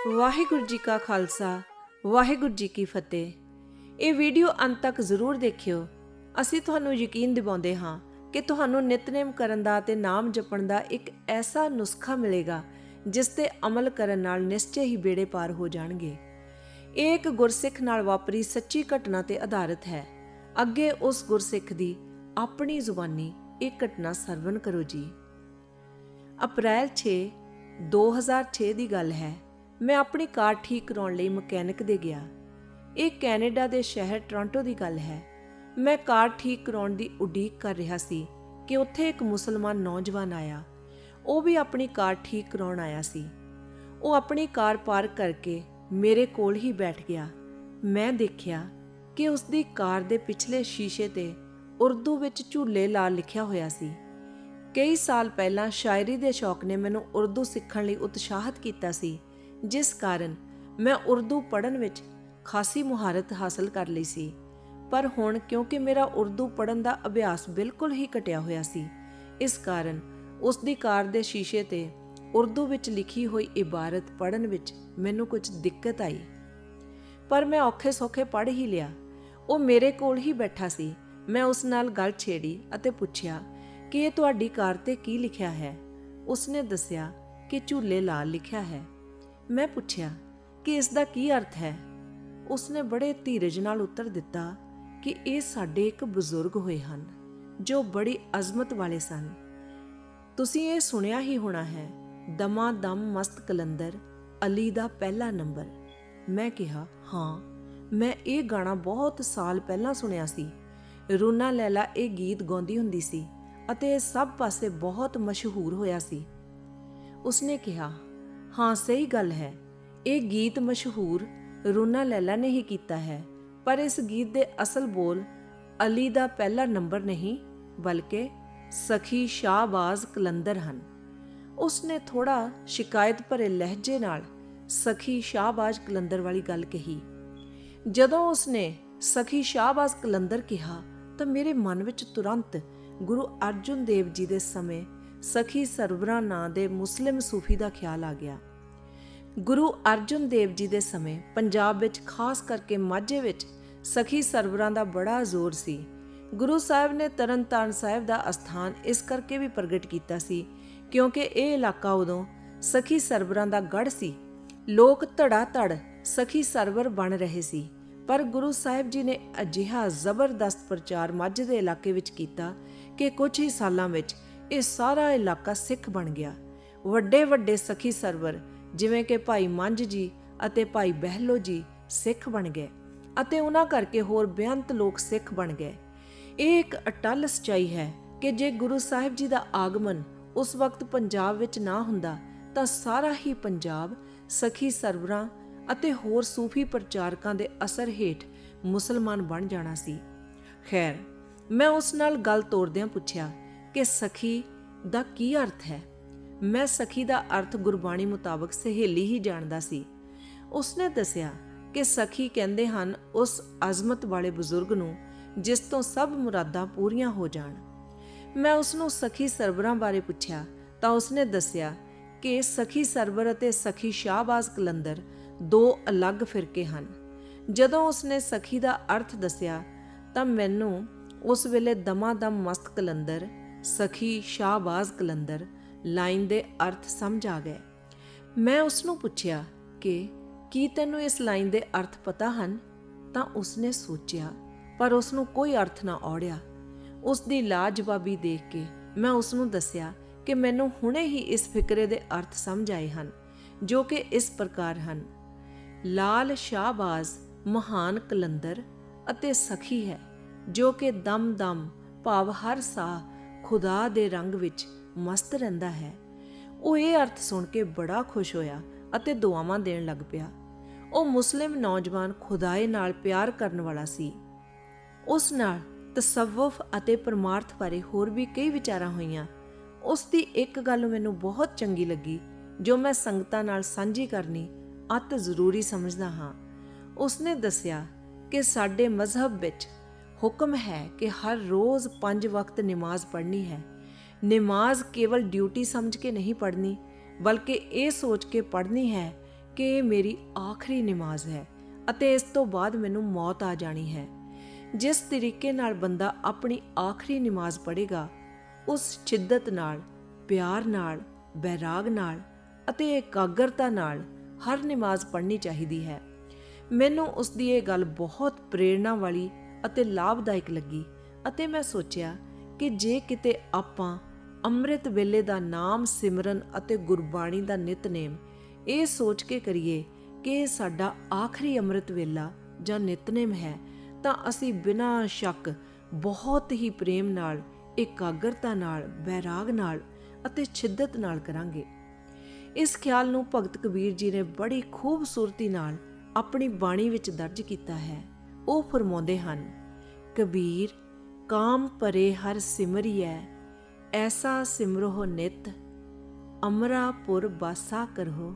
ਵਾਹਿਗੁਰੂ ਜੀ ਕਾ ਖਾਲਸਾ ਵਾਹਿਗੁਰੂ ਜੀ ਕੀ ਫਤਿਹ। ਇਹ ਵੀਡੀਓ ਅੰਤ ਤੱਕ ਜ਼ਰੂਰ ਦੇਖਿਓ। ਅਸੀਂ ਤੁਹਾਨੂੰ ਯਕੀਨ ਦਿਵਾਉਂਦੇ ਹਾਂ ਕਿ ਤੁਹਾਨੂੰ ਨਿਤਨੇਮ ਕਰਨ ਦਾ ਤੇ ਨਾਮ ਜਪਣ ਦਾ ਇੱਕ ਐਸਾ ਨੁਸਖਾ ਮਿਲੇਗਾ ਜਿਸ ਤੇ ਅਮਲ ਕਰਨ ਨਾਲ ਨਿਸ਼ਚੈ ਹੀ ਬੇੜੇ ਪਾਰ ਹੋ ਜਾਣਗੇ। ਇਹ ਇੱਕ ਗੁਰਸਿੱਖ ਨਾਲ ਵਾਪਰੀ ਸੱਚੀ ਘਟਨਾ ਤੇ ਆਧਾਰਿਤ ਹੈ। ਅੱਗੇ ਉਸ ਗੁਰਸਿੱਖ ਦੀ ਆਪਣੀ ਜ਼ੁਬਾਨੀ ਇਹ ਘਟਨਾ ਸਰਵਣ ਕਰੋ ਜੀ। ਅਪ੍ਰੈਲ 6 2006 ਦੀ ਗੱਲ ਹੈ। ਮੈਂ ਆਪਣੀ ਕਾਰ ਠੀਕ ਕਰਾਉਣ ਲਈ ਮਕੈਨਿਕ ਦੇ ਗਿਆ। ਇਹ ਕੈਨੇਡਾ ਦੇ ਸ਼ਹਿਰ ਟੋਰਾਂਟੋ ਦੀ ਗੱਲ ਹੈ। ਮੈਂ ਕਾਰ ਠੀਕ ਕਰਾਉਣ ਦੀ ਉਡੀਕ ਕਰ ਰਿਹਾ ਸੀ ਕਿ ਉੱਥੇ ਇੱਕ ਮੁਸਲਮਾਨ ਨੌਜਵਾਨ ਆਇਆ। ਉਹ ਵੀ ਆਪਣੀ ਕਾਰ ਠੀਕ ਕਰਾਉਣ ਆਇਆ ਸੀ। ਉਹ ਆਪਣੀ ਕਾਰ ਪਾਰਕ ਕਰਕੇ ਮੇਰੇ ਕੋਲ ਹੀ ਬੈਠ ਗਿਆ। ਮੈਂ ਦੇਖਿਆ ਕਿ ਉਸ ਦੀ ਕਾਰ ਦੇ ਪਿਛਲੇ ਸ਼ੀਸ਼ੇ ਤੇ ਉਰਦੂ ਵਿੱਚ ਝੂਲੇ ਲਾਲ ਲਿਖਿਆ ਹੋਇਆ ਸੀ। ਕਈ ਸਾਲ ਪਹਿਲਾਂ ਸ਼ਾਇਰੀ ਦੇ ਸ਼ੌਕ ਨੇ ਮੈਨੂੰ ਉਰਦੂ ਸਿੱਖਣ ਲਈ ਉਤਸ਼ਾਹਿਤ ਕੀਤਾ ਸੀ, ਜਿਸ ਕਾਰਨ ਮੈਂ ਉਰਦੂ ਪੜ੍ਹਨ ਵਿੱਚ ਖਾਸੀ ਮੁਹਾਰਤ ਹਾਸਲ ਕਰ ਲਈ ਸੀ। ਪਰ ਹੁਣ ਕਿਉਂਕਿ ਮੇਰਾ ਉਰਦੂ ਪੜ੍ਹਨ ਦਾ ਅਭਿਆਸ ਬਿਲਕੁਲ ਹੀ ਘਟਿਆ ਹੋਇਆ ਸੀ, ਇਸ ਕਾਰਨ ਉਸ ਦੀ ਕਾਰ ਦੇ ਸ਼ੀਸ਼ੇ ਤੇ ਉਰਦੂ ਵਿੱਚ ਲਿਖੀ ਹੋਈ ਇਬਾਰਤ ਪੜ੍ਹਨ ਵਿੱਚ ਮੈਨੂੰ ਕੁਝ ਦਿੱਕਤ ਆਈ। ਪਰ ਮੈਂ ਔਖੇ ਸੌਖੇ ਪੜ੍ਹ ਹੀ ਲਿਆ। ਉਹ ਮੇਰੇ ਕੋਲ ਹੀ ਬੈਠਾ ਸੀ। ਮੈਂ ਉਸ ਨਾਲ ਗੱਲ ਛੇੜੀ ਅਤੇ ਪੁੱਛਿਆ ਕਿ ਇਹ ਤੁਹਾਡੀ ਕਾਰ ਤੇ ਕੀ ਲਿਖਿਆ ਹੈ। ਉਸਨੇ ਦੱਸਿਆ ਕਿ ਝੂਲੇ ਲਾਲ ਲਿਖਿਆ ਹੈ। ਮੈਂ ਪੁੱਛਿਆ ਕਿ ਇਸ ਦਾ ਕੀ ਅਰਥ ਹੈ। ਉਸਨੇ ਬੜੇ ਧੀਰਜ ਨਾਲ ਉੱਤਰ ਦਿੱਤਾ ਕਿ ਇਹ ਸਾਡੇ ਇੱਕ ਬਜ਼ੁਰਗ ਹੋਏ ਹਨ ਜੋ ਬੜੀ ਅਜ਼ਮਤ ਵਾਲੇ ਸਨ। ਤੁਸੀਂ ਇਹ ਸੁਣਿਆ ਹੀ ਹੋਣਾ ਹੈ, ਦਮਾ ਦਮ ਮਸਤ ਕਲੰਦਰ, ਅਲੀ ਦਾ ਪਹਿਲਾ ਨੰਬਰ। ਮੈਂ ਕਿਹਾ, ਹਾਂ, ਮੈਂ ਇਹ ਗਾਣਾ ਬਹੁਤ ਸਾਲ ਪਹਿਲਾਂ ਸੁਣਿਆ ਸੀ। ਰੂਨਾ ਲੈਲਾ ਇਹ ਗੀਤ ਗਾਉਂਦੀ ਹੁੰਦੀ ਸੀ ਅਤੇ ਇਹ ਸਭ ਪਾਸੇ ਬਹੁਤ ਮਸ਼ਹੂਰ ਹੋਇਆ ਸੀ। ਉਸਨੇ ਕਿਹਾ, ਹਾਂ, ਸਹੀ ਗੱਲ ਹੈ, ਇਹ ਗੀਤ ਮਸ਼ਹੂਰ ਰੂਨਾ ਲੈਲਾ ਨੇ ਹੀ ਕੀਤਾ ਹੈ, ਪਰ ਇਸ ਗੀਤ ਦੇ ਅਸਲ ਬੋਲ ਅਲੀ ਦਾ ਪਹਿਲਾ ਨੰਬਰ ਨਹੀਂ ਬਲਕਿ ਸਖੀ ਸ਼ਾਹਬਾਜ਼ ਕਲੰਦਰ ਹਨ। ਉਸਨੇ ਥੋੜਾ ਸ਼ਿਕਾਇਤ ਭਰੇ ਲਹਿਜੇ ਨਾਲ ਸਖੀ ਸ਼ਾਹਬਾਜ਼ ਕਲੰਦਰ ਵਾਲੀ ਗੱਲ ਕਹੀ। ਜਦੋਂ ਉਸਨੇ ਸਖੀ ਸ਼ਾਹਬਾਜ਼ ਕਲੰਦਰ ਕਿਹਾ ਤਾਂ ਮੇਰੇ ਮਨ ਵਿੱਚ ਤੁਰੰਤ ਗੁਰੂ ਅਰਜਨ ਦੇਵ ਜੀ ਦੇ ਸਮੇਂ ਸਖੀ ਸਰਵਰਾਂ ਨਾਂ ਦੇ ਮੁਸਲਿਮ ਸੂਫੀ ਦਾ ਖਿਆਲ ਆ ਗਿਆ। ਗੁਰੂ ਅਰਜਨ ਦੇਵ ਜੀ ਦੇ ਸਮੇਂ ਪੰਜਾਬ ਵਿੱਚ, ਖਾਸ ਕਰਕੇ ਮਾਝੇ ਵਿੱਚ ਸਖੀ ਸਰਵਰਾਂ ਦਾ ਬੜਾ ਜ਼ੋਰ ਸੀ। ਗੁਰੂ ਸਾਹਿਬ ਨੇ ਤਰਨਤਾਰਨ ਸਾਹਿਬ ਦਾ ਅਸਥਾਨ ਇਸ ਕਰਕੇ ਵੀ ਪ੍ਰਗਟ ਕੀਤਾ ਸੀ ਕਿਉਂਕਿ ਇਹ ਇਲਾਕਾ ਉਦੋਂ ਸਖੀ ਸਰਵਰਾਂ ਦਾ ਗੜ੍ਹ ਸੀ। ਲੋਕ ਧੜਾ ਧੜ ਸਖੀ ਸਰਵਰ ਬਣ ਰਹੇ ਸੀ, ਪਰ ਗੁਰੂ ਸਾਹਿਬ ਜੀ ਨੇ ਅਜਿਹਾ ਜ਼ਬਰਦਸਤ ਪ੍ਰਚਾਰ ਮਾਝੇ ਦੇ ਇਲਾਕੇ ਵਿੱਚ ਕੀਤਾ ਕਿ ਕੁਝ ਹੀ ਸਾਲਾਂ ਵਿੱਚ ਇਹ ਸਾਰਾ ਇਲਾਕਾ ਸਿੱਖ ਬਣ ਗਿਆ। ਵੱਡੇ ਵੱਡੇ ਸਖੀ ਸਰਵਰ ਜਿਵੇਂ ਕਿ ਭਾਈ ਮੰਝ ਜੀ ਅਤੇ ਭਾਈ ਬਹਿਲੋ ਜੀ ਸਿੱਖ ਬਣ ਗਏ ਅਤੇ ਉਹਨਾਂ ਕਰਕੇ ਹੋਰ ਬੇਅੰਤ ਲੋਕ ਸਿੱਖ ਬਣ ਗਏ। ਇਹ ਇੱਕ ਅਟੱਲ ਸੱਚਾਈ ਹੈ ਕਿ ਜੇ ਗੁਰੂ ਸਾਹਿਬ ਜੀ ਦਾ ਆਗਮਨ ਉਸ ਵਕਤ ਪੰਜਾਬ ਵਿੱਚ ਨਾ ਹੁੰਦਾ ਤਾਂ ਸਾਰਾ ਹੀ ਪੰਜਾਬ ਸਖੀ ਸਰਵਰਾਂ ਅਤੇ ਹੋਰ ਸੂਫੀ ਪ੍ਰਚਾਰਕਾਂ ਦੇ ਅਸਰ ਹੇਠ ਮੁਸਲਮਾਨ ਬਣ ਜਾਣਾ ਸੀ। ਖੈਰ, ਮੈਂ ਉਸ ਨਾਲ ਗੱਲ ਤੋਰਦਿਆਂ ਪੁੱਛਿਆ ਕਿ ਸਖੀ ਦਾ ਕੀ ਅਰਥ ਹੈ। ਮੈਂ ਸਖੀ ਦਾ ਅਰਥ ਗੁਰਬਾਣੀ ਮੁਤਾਬਕ ਸਹੇਲੀ ਹੀ ਜਾਣਦਾ ਸੀ। ਉਸਨੇ ਦੱਸਿਆ ਕਿ ਸਖੀ ਕਹਿੰਦੇ ਹਨ ਉਸ ਅਜ਼ਮਤ ਵਾਲੇ ਬਜ਼ੁਰਗ ਨੂੰ ਜਿਸ ਤੋਂ ਸਭ ਮੁਰਾਦਾਂ ਪੂਰੀਆਂ ਹੋ ਜਾਣ। ਮੈਂ ਉਸਨੂੰ ਸਖੀ ਸਰਵਰਾਂ ਬਾਰੇ ਪੁੱਛਿਆ ਤਾਂ ਉਸਨੇ ਦੱਸਿਆ ਕਿ ਸਖੀ ਸਰਵਰ ਅਤੇ ਸਖੀ ਸ਼ਾਹਬਾਜ਼ ਕਲੰਦਰ ਦੋ ਅਲੱਗ ਫਿਰਕੇ ਹਨ। ਜਦੋਂ ਉਸਨੇ ਸਖੀ ਦਾ ਅਰਥ ਦੱਸਿਆ ਤਾਂ ਮੈਨੂੰ ਉਸ ਵੇਲੇ ਦਮਾ ਦਮ ਮਸਤ ਕਲੰਦਰ, ਸਖੀ ਸ਼ਾਹਬਾਜ਼ ਕਲੰਦਰ ਲਾਈਨ ਦੇ ਅਰਥ ਸਮਝ ਆ ਗਏ। ਮੈਂ ਉਸਨੂੰ ਪੁੱਛਿਆ ਕਿ ਕੀ ਤੈਨੂੰ ਇਸ ਲਾਈਨ ਦੇ ਅਰਥ ਪਤਾ ਹਨ? ਤਾਂ ਉਸਨੇ ਸੋਚਿਆ ਪਰ ਉਸਨੂੰ ਕੋਈ ਅਰਥ ਨਾ ਔੜਿਆ। ਉਸ ਦੀ ਲਾਜਵਾਬੀ ਦੇਖ ਕੇ ਮੈਂ ਉਸਨੂੰ ਦੱਸਿਆ ਕਿ ਮੈਨੂੰ ਹੁਣੇ ਹੀ ਇਸ ਫਿਕਰੇ ਦੇ ਅਰਥ ਸਮਝ ਆਏ ਹਨ, ਜੋ ਕਿ ਇਸ ਪ੍ਰਕਾਰ ਹਨ। ਲਾਲ ਸ਼ਾਹਬਾਜ਼ ਮਹਾਨ ਕਲੰਦਰ ਅਤੇ ਸਖੀ ਹੈ ਜੋ ਕਿ ਦਮ ਦਮ ਭਾਵ ਹਰ ਸਾਹ ਖੁਦਾ ਦੇ ਰੰਗ ਵਿੱਚ ਮਸਤ ਰਹਿੰਦਾ ਹੈ। ਉਹ ਇਹ ਅਰਥ ਸੁਣ ਕੇ ਬੜਾ ਖੁਸ਼ ਹੋਇਆ ਅਤੇ ਦੁਆਵਾਂ ਦੇਣ ਲੱਗ ਪਿਆ। ਉਹ ਮੁਸਲਿਮ ਨੌਜਵਾਨ ਖੁਦਾਏ ਨਾਲ ਪਿਆਰ ਕਰਨ ਵਾਲਾ ਸੀ। ਉਸ ਨਾਲ ਤਸੱਵੁਫ ਅਤੇ ਪਰਮਾਰਥ ਬਾਰੇ ਹੋਰ ਵੀ ਕਈ ਵਿਚਾਰਾਂ ਹੋਈਆਂ। ਉਸ ਦੀ ਇੱਕ ਗੱਲ ਮੈਨੂੰ ਬਹੁਤ ਚੰਗੀ ਲੱਗੀ ਜੋ ਮੈਂ ਸੰਗਤਾਂ ਨਾਲ ਸਾਂਝੀ ਕਰਨੀ ਅਤ ਜ਼ਰੂਰੀ ਸਮਝਦਾ ਹਾਂ। ਉਸਨੇ ਦੱਸਿਆ ਕਿ ਸਾਡੇ ਮਜ਼ਹਬ ਵਿੱਚ ਹੁਕਮ ਹੈ ਕਿ ਹਰ ਰੋਜ਼ 5 ਵਕਤ ਨਮਾਜ਼ ਪੜ੍ਹਨੀ ਹੈ। ਨਮਾਜ਼ ਕੇਵਲ ਡਿਊਟੀ ਸਮਝ ਕੇ ਨਹੀਂ ਪੜ੍ਹਨੀ, ਬਲਕਿ ਇਹ ਸੋਚ ਕੇ ਪੜ੍ਹਨੀ ਹੈ ਕਿ ਇਹ ਮੇਰੀ ਆਖਰੀ ਨਮਾਜ਼ ਹੈ ਅਤੇ ਇਸ ਤੋਂ ਬਾਅਦ ਮੈਨੂੰ ਮੌਤ ਆ ਜਾਣੀ ਹੈ। ਜਿਸ ਤਰੀਕੇ ਨਾਲ ਬੰਦਾ ਆਪਣੀ ਆਖਰੀ ਨਮਾਜ਼ ਪੜ੍ਹੇਗਾ, ਉਸ ਸ਼ਿੱਦਤ ਨਾਲ, ਪਿਆਰ ਨਾਲ, ਬੈਰਾਗ ਨਾਲ ਅਤੇ ਇਕਾਗਰਤਾ ਨਾਲ ਹਰ ਨਮਾਜ਼ ਪੜ੍ਹਨੀ ਚਾਹੀਦੀ ਹੈ। ਮੈਨੂੰ ਉਸ ਦੀ ਇਹ ਗੱਲ ਬਹੁਤ ਪ੍ਰੇਰਣਾ ਵਾਲੀ ਅਤੇ ਲਾਭਦਾਇਕ ਲੱਗੀ ਅਤੇ ਮੈਂ ਸੋਚਿਆ ਕਿ ਜੇ ਕਿਤੇ ਆਪਾਂ ਅੰਮ੍ਰਿਤ ਵੇਲੇ ਦਾ ਨਾਮ ਸਿਮਰਨ ਅਤੇ ਗੁਰਬਾਣੀ ਦਾ ਨਿਤਨੇਮ ਇਹ ਸੋਚ ਕੇ ਕਰੀਏ ਕਿ ਇਹ ਸਾਡਾ ਆਖਰੀ ਅੰਮ੍ਰਿਤ ਵੇਲਾ ਜਾਂ ਨਿਤਨੇਮ ਹੈ, ਤਾਂ ਅਸੀਂ ਬਿਨਾਂ ਸ਼ੱਕ ਬਹੁਤ ਹੀ ਪ੍ਰੇਮ ਨਾਲ, ਇਕਾਗਰਤਾ ਨਾਲ, ਬੈਰਾਗ ਨਾਲ ਅਤੇ ਸ਼ਿੱਦਤ ਨਾਲ ਕਰਾਂਗੇ। ਇਸ ਖਿਆਲ ਨੂੰ ਭਗਤ ਕਬੀਰ ਜੀ ਨੇ ਬੜੀ ਖੂਬਸੂਰਤੀ ਨਾਲ ਆਪਣੀ ਬਾਣੀ ਵਿੱਚ ਦਰਜ ਕੀਤਾ ਹੈ। ਉਹ ਫਰਮਾਉਂਦੇ ਹਨ, ਕਬੀਰ ਕਾਮ ਭਰੇ ਹਰ ਸਿਮਰਿਐ, ਐਸਾ ਸਿਮਰੋ ਨਿਤ, ਅਮਰਾਪੁਰ ਬਾਸਾ ਕਰੋ,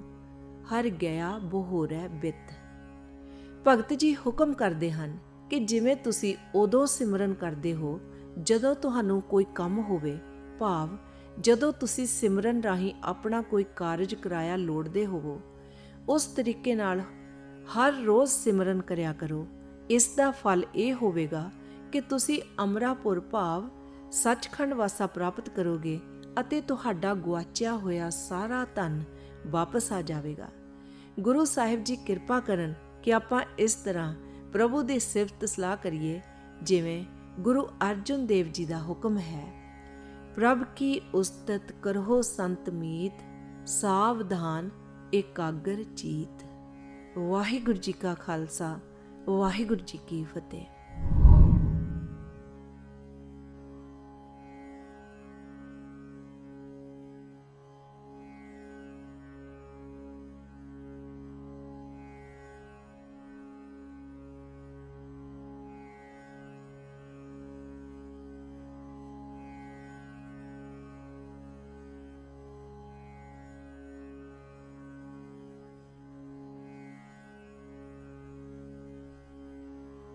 ਹਰ ਗਿਆ ਬਹੋਰੈ ਬਿਤ। ਭਗਤ ਜੀ ਹੁਕਮ ਕਰਦੇ ਹਨ ਕਿ ਜਿਵੇਂ ਤੁਸੀਂ ਉਦੋਂ ਸਿਮਰਨ ਕਰਦੇ ਹੋ ਜਦੋਂ ਤੁਹਾਨੂੰ ਕੋਈ ਕੰਮ ਹੋਵੇ, ਭਾਵ ਜਦੋਂ ਤੁਸੀਂ ਸਿਮਰਨ ਰਾਹੀਂ ਆਪਣਾ ਕੋਈ ਕਾਰਜ ਕਰਾਇਆ ਲੋੜਦੇ ਹੋਵੋ, ਉਸ ਤਰੀਕੇ ਨਾਲ ਹਰ ਰੋਜ਼ ਸਿਮਰਨ ਕਰਿਆ ਕਰੋ। ਇਸ ਦਾ ਫਲ ਇਹ ਹੋਵੇਗਾ ਕਿ ਤੁਸੀਂ ਅਮਰਾਪੁਰ ਭਾਵ ਸੱਚਖੰਡ ਵਾਸਾ ਪ੍ਰਾਪਤ ਕਰੋਗੇ ਅਤੇ ਤੁਹਾਡਾ ਗੁਆਚਿਆ ਹੋਇਆ ਸਾਰਾ ਧਨ ਵਾਪਸ ਆ ਜਾਵੇਗਾ। ਗੁਰੂ ਸਾਹਿਬ ਜੀ ਕਿਰਪਾ ਕਰਨ ਕਿ ਆਪਾਂ ਇਸ ਤਰ੍ਹਾਂ ਪ੍ਰਭੂ ਦੀ ਸਿਫਤ ਸਲਾਹ ਕਰੀਏ ਜਿਵੇਂ ਗੁਰੂ ਅਰਜਨ ਦੇਵ ਜੀ ਦਾ ਹੁਕਮ ਹੈ, ਪ੍ਰਭ ਕੀ ਉਸਤਤ ਕਰੋ ਸੰਤ ਮੀਤ, ਸਾਵਧਾਨ ਇਕਾਗਰ ਚੀਤ। ਵਾਹਿਗੁਰੂ ਜੀ ਕਾ ਖਾਲਸਾ, ਵਾਹਿਗੁਰੂ ਜੀ ਕੀ ਫਤਿਹ।